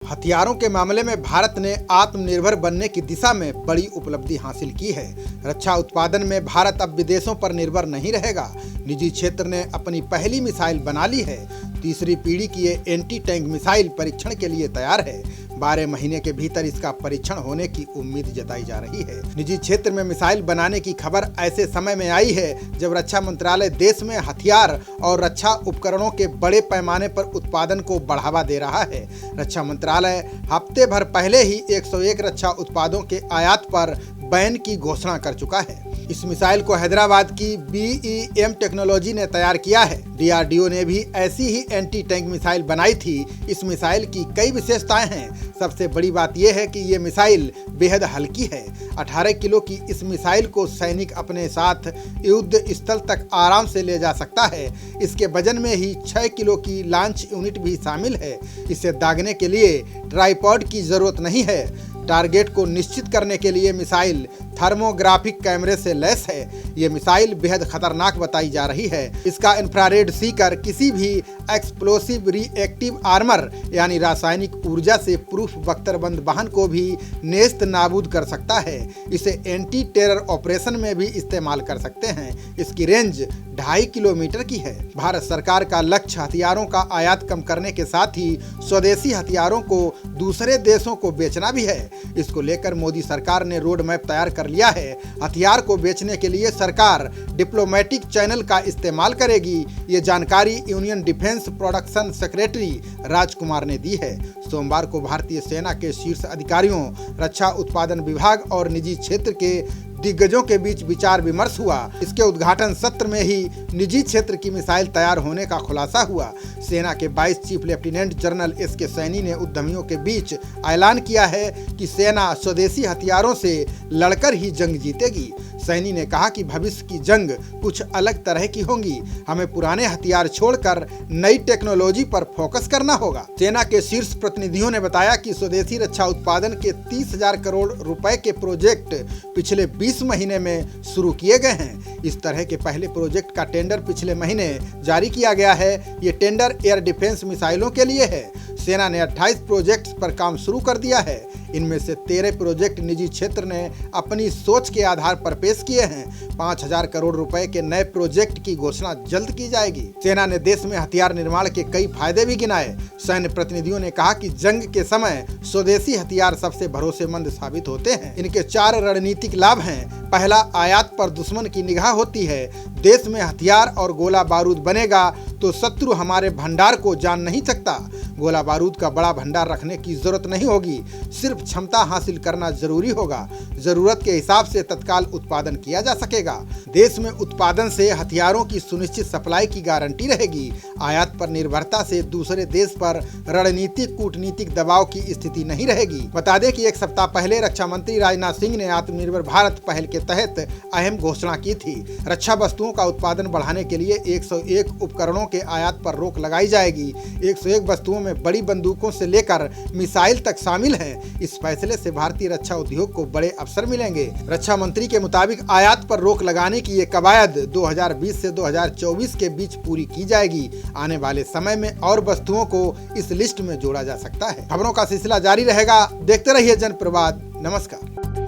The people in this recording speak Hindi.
हथियारों के मामले में भारत ने आत्मनिर्भर बनने की दिशा में बड़ी उपलब्धि हासिल की है। रक्षा उत्पादन में भारत अब विदेशों पर निर्भर नहीं रहेगा। निजी क्षेत्र ने अपनी पहली मिसाइल बना ली है। तीसरी पीढ़ी की ये एंटी टैंक मिसाइल परीक्षण के लिए तैयार है। 12 महीने के भीतर इसका परीक्षण होने की उम्मीद जताई जा रही है। निजी क्षेत्र में मिसाइल बनाने की खबर ऐसे समय में आई है जब रक्षा मंत्रालय देश में हथियार और रक्षा उपकरणों के बड़े पैमाने पर उत्पादन को बढ़ावा दे रहा है। रक्षा मंत्रालय हफ्ते भर पहले ही 101 रक्षा उत्पादों के आयात पर बैन की घोषणा कर चुका है। इस मिसाइल को हैदराबाद की BEM टेक्नोलॉजी ने तैयार किया है। DRDO ने भी ऐसी ही एंटी टैंक मिसाइल बनाई थी। इस मिसाइल की कई विशेषताएं हैं। सबसे बड़ी बात यह है कि ये मिसाइल बेहद हल्की है। 18 किलो की इस मिसाइल को सैनिक अपने साथ युद्ध स्थल तक आराम से ले जा सकता है। इसके वजन में ही 6 किलो की लॉन्च यूनिट भी शामिल है। इसे दागने के लिए ट्राइपॉड की जरूरत नहीं है। टारगेट को निश्चित करने के लिए मिसाइल थर्मोग्राफिक कैमरे से लैस है। ये मिसाइल बेहद खतरनाक बताई जा रही है। इसका इंफ्रारेड सीकर किसी भी एक्सप्लोसिव रिएक्टिव आर्मर यानी रासायनिक ऊर्जा से प्रूफ बख्तरबंद वाहन को भी नेस्त नाबूद कर सकता है। इसे एंटी टेरर ऑपरेशन में भी इस्तेमाल कर सकते हैं। इसकी रेंज 2.5 किलोमीटर की है। भारत सरकार का लक्ष्य हथियारों का आयात कम करने के साथ ही स्वदेशी हथियारों को दूसरे देशों को बेचना भी है। इसको लेकर मोदी सरकार ने रोड मैप तैयार कर लिया है। हथियार को बेचने के लिए सरकार डिप्लोमेटिक चैनल का इस्तेमाल करेगी। ये जानकारी यूनियन डिफेंस प्रोडक्शन सेक्रेटरी राजकुमार ने दी है। सोमवार को भारतीय सेना के शीर्ष अधिकारियों, रक्षा उत्पादन विभाग और निजी क्षेत्र के दिग्गजों के बीच विचार विमर्श हुआ। इसके उद्घाटन सत्र में ही निजी क्षेत्र की मिसाइल तैयार होने का खुलासा हुआ। सेना के 22 chief lieutenant general SK Saini ने उद्यमियों के बीच ऐलान किया है कि सेना स्वदेशी हथियारों से लड़कर ही जंग जीतेगी। सैनी ने कहा कि भविष्य की जंग कुछ अलग तरह की होंगी। हमें पुराने हथियार छोड़कर नई टेक्नोलॉजी पर फोकस करना होगा। सेना के शीर्ष प्रतिनिधियों ने बताया कि स्वदेशी रक्षा उत्पादन के 30,000 करोड़ रुपए के प्रोजेक्ट पिछले 20 महीने में शुरू किए गए हैं। इस तरह के पहले प्रोजेक्ट का टेंडर पिछले महीने जारी किया गया है। ये टेंडर एयर डिफेंस मिसाइलों के लिए है। सेना ने 28 प्रोजेक्ट्स पर काम शुरू कर दिया है। इनमें से 13 प्रोजेक्ट निजी क्षेत्र ने अपनी सोच के आधार पर पेश किए हैं। 5,000 करोड़ रुपए के नए प्रोजेक्ट की घोषणा जल्द की जाएगी। सेना ने देश में हथियार निर्माण के कई फायदे भी गिनाए। सैन्य प्रतिनिधियों ने कहा कि जंग के समय स्वदेशी हथियार सबसे भरोसेमंद साबित होते हैं। इनके 4 रणनीतिक लाभ हैं। पहला, आयात पर दुश्मन की निगाह होती है। देश में हथियार और गोला बारूद बनेगा तो शत्रु हमारे भंडार को जान नहीं सकता। गोला बारूद का बड़ा भंडार रखने की जरूरत नहीं होगी। सिर्फ क्षमता हासिल करना जरूरी होगा। जरूरत के हिसाब से तत्काल उत्पादन किया जा सकेगा। देश में उत्पादन से हथियारों की सुनिश्चित सप्लाई की गारंटी रहेगी। आयात पर निर्भरता से दूसरे देश पर रणनीतिक कूटनीतिक दबाव की स्थिति नहीं रहेगी। बता दें कि एक सप्ताह पहले रक्षा मंत्री राजनाथ सिंह ने आत्मनिर्भर भारत पहल के तहत अहम घोषणा की थी। रक्षा वस्तुओं का उत्पादन बढ़ाने के लिए 101 उपकरणों के आयात पर रोक लगाई जाएगी। 101 वस्तुओं में बड़ी बंदूकों से लेकर मिसाइल तक शामिल हैं। इस फैसले से भारतीय रक्षा उद्योग को बड़े अवसर मिलेंगे। रक्षा मंत्री के मुताबिक आयात पर रोक लगाने की ये कवायद 2020 से 2024 के बीच पूरी की जाएगी। आने वाले समय में और वस्तुओं को इस लिस्ट में जोड़ा जा सकता है। खबरों का सिलसिला जारी रहेगा। देखते रहिए जनप्रवाद। नमस्कार।